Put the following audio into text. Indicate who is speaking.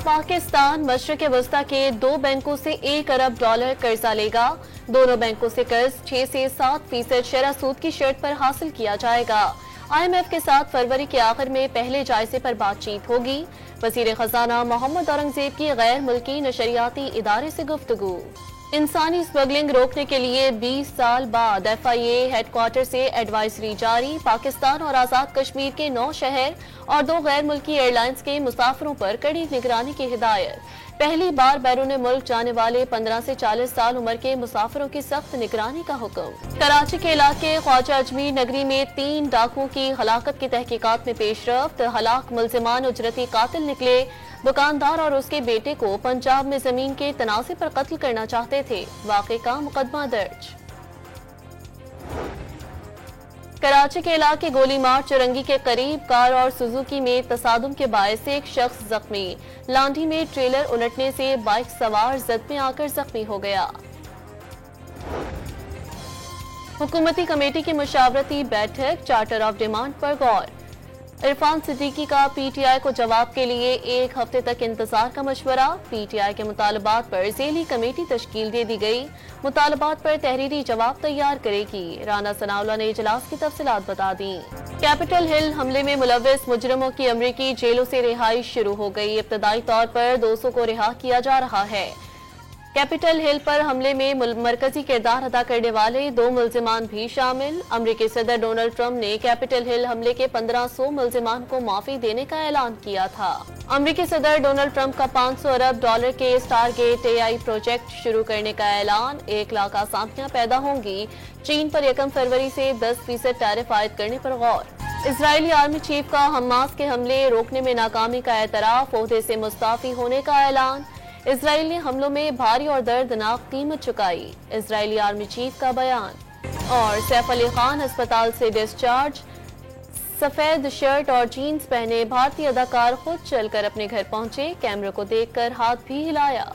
Speaker 1: पाकिस्तान मशरिक़ वस्ता के 2 बैंकों से $1 अरब कर्जा लेगा। दोनों बैंकों से कर्ज 6 से 7% शरह सूद की शर्त पर हासिल किया जाएगा। IMF के साथ फरवरी के आखिर में पहले जायजे पर बातचीत होगी। वज़ीर खजाना मोहम्मद औरंगजेब की गैर मुल्की नशरियाती इदारे से गुफ्तगू। इंसानी स्मगलिंग रोकने के लिए 20 साल बाद FIA हेडक्वार्टर से एडवाइजरी जारी। पाकिस्तान और आज़ाद कश्मीर के 9 शहर और 2 गैर मुल्की एयरलाइंस के मुसाफिरों पर कड़ी निगरानी की हिदायत। पहली बार बैरून मुल्क जाने वाले 15 से 40 साल उम्र के मुसाफिरों की सख्त निगरानी का हुक्म। कराची के इलाके ख्वाजा अजमीर नगरी में 3 डाकुओं की हलाकत की तहकीकात में पेशरफ्त। हलाक मुल्जिमान उजरती कातिल निकले। दुकानदार और उसके बेटे को पंजाब में जमीन के तनाज़े पर कत्ल करना चाहते थे। वाक़े का मुकदमा दर्ज। कराची के इलाके गोली मार चुरंगी के करीब कार और सुजुकी में तसादुम के बायस एक शख्स जख्मी। लांडी में ट्रेलर उलटने से बाइक सवार जद में आकर जख्मी हो गया। हुकूमती कमेटी की मुशावरती बैठक, चार्टर ऑफ डिमांड पर गौर। इरफान सिद्दीकी का PTI को जवाब के लिए 1 हफ्ते तक इंतजार का मशवरा। PTI के मुतालबात पर ज़ेली कमेटी तश्कील दे दी गई। मुतालबात पर तहरीरी जवाब तैयार करेगी। राना सनाउल्लाह ने इजलास की तफसीलात बता दी। कैपिटल हिल हमले में मुलव्विस मुजरिमों की अमरीकी जेलों से रिहाई शुरू हो गई। इब्तदाई तौर पर 200 को रिहा किया जा रहा है। कैपिटल हिल पर हमले में मरकजी किरदार अदा करने वाले 2 मुल्जिमान भी शामिल। अमरीकी सदर डोनाल्ड ट्रंप ने कैपिटल हिल हमले के 1500 मुल्जिमान को माफी देने का ऐलान किया था। अमरीकी सदर डोनाल्ड ट्रंप का $500 अरब के स्टारगेट AI प्रोजेक्ट शुरू करने का ऐलान। 1 लाख आसामियां पैदा होंगी। चीन पर 1 फरवरी से 10% टैरिफ आयद करने पर गौर। इजरायली आर्मी चीफ का हमास के हमले रोकने में नाकामी का एतराफ। ओहदे से मुस्ताफी होने का ऐलान। इजराइल ने हमलों में भारी और दर्दनाक कीमत चुकाई। इजरायली आर्मी चीफ का बयान। और सैफ अली खान अस्पताल से डिस्चार्ज। सफेद शर्ट और जीन्स पहने भारतीय अदाकार खुद चलकर अपने घर पहुंचे। कैमरे को देखकर हाथ भी हिलाया।